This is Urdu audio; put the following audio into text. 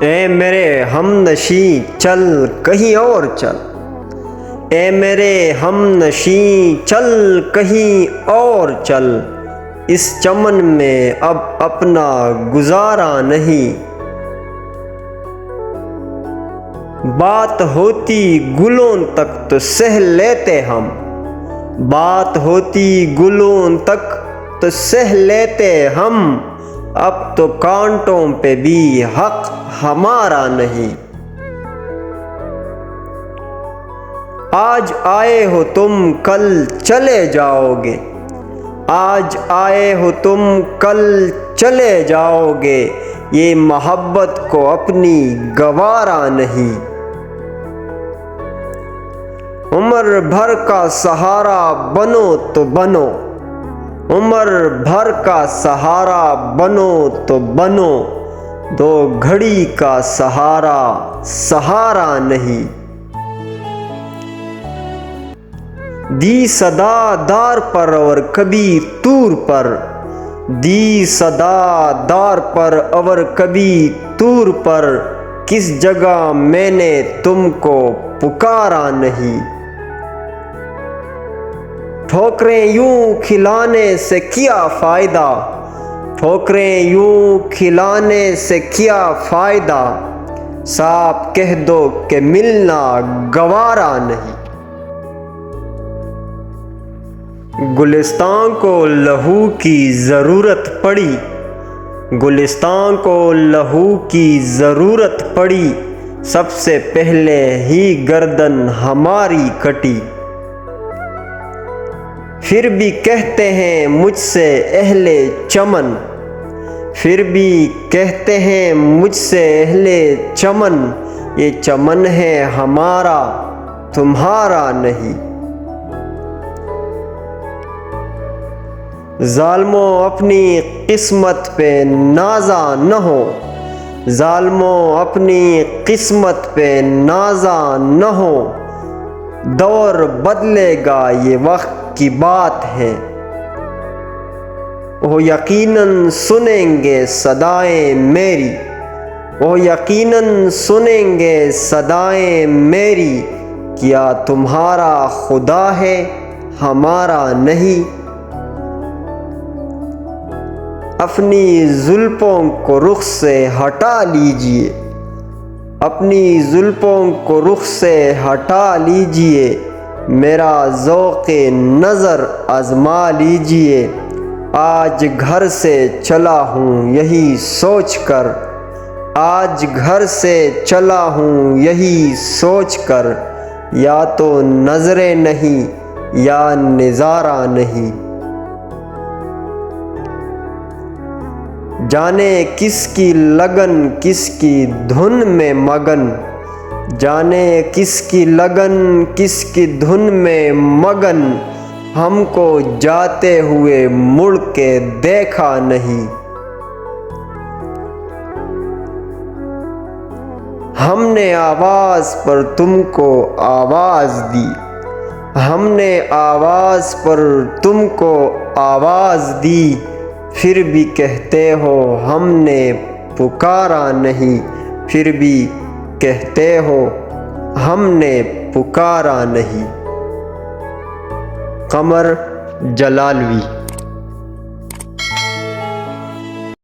اے میرے ہم نشیں چل کہیں اور چل، اے میرے ہم نشیں چل کہیں اور چل، اس چمن میں اب اپنا گزارا نہیں۔ بات ہوتی گلوں تک تو سہ لیتے ہم، بات ہوتی گلوں تک تو سہ لیتے ہم، اب تو کانٹوں پہ بھی حق ہمارا نہیں۔ آج آئے ہو تم کل چلے جاؤ گے، آج آئے ہو تم کل چلے جاؤ گے، یہ محبت کو اپنی گوارا نہیں۔ عمر بھر کا سہارا بنو تو بنو، عمر بھر کا سہارا بنو تو بنو، دو گھڑی کا سہارا سہارا نہیں۔ دی صدا دار پر اور کبھی طور پر، دی صدا دار پر اور کبھی طور پر، کس جگہ میں نے تم کو پکارا نہیں۔ ٹھوکریں یوں کھلانے سے کیا فائدہ، ٹھوکریں یوں کھلانے سے کیا فائدہ، صاف کہہ دو کہ ملنا گوارا نہیں۔ گلستان کو لہو کی ضرورت پڑی، گلستان کو لہو کی ضرورت پڑی، سب سے پہلے ہی گردن ہماری کٹی۔ پھر بھی کہتے ہیں مجھ سے اہل چمن، پھر بھی کہتے ہیں مجھ سے اہل چمن، یہ چمن ہے ہمارا تمہارا نہیں۔ ظالموں اپنی قسمت پہ نازا نہ ہو، ظالموں اپنی قسمت پہ نازا نہ ہو، دور بدلے گا یہ وقت کی بات ہے، وہ یقیناً سنیں گے صدائیں میری، وہ یقیناً سنیں گے صدائیں میری، کیا تمہارا خدا ہے ہمارا نہیں۔ اپنی زلفوں کو رخ سے ہٹا لیجئے، اپنی زلفوں کو رخ سے ہٹا لیجئے، میرا ذوق نظر آزما لیجئے، آج گھر سے چلا ہوں یہی سوچ کر، آج گھر سے چلا ہوں یہی سوچ کر، یا تو نظریں نہیں یا نظارہ نہیں۔ جانے کس کی لگن کس کی دھن میں مگن، جانے کس کی لگن کس کی دھن میں مگن، ہم کو جاتے ہوئے مڑ کے دیکھا نہیں۔ ہم نے آواز پر تم کو آواز دی، ہم نے آواز پر تم کو آواز دی، پھر بھی کہتے ہو ہم نے پکارا نہیں، پھر بھی کہتے ہو ہم نے پکارا نہیں۔ قمر جلالوی۔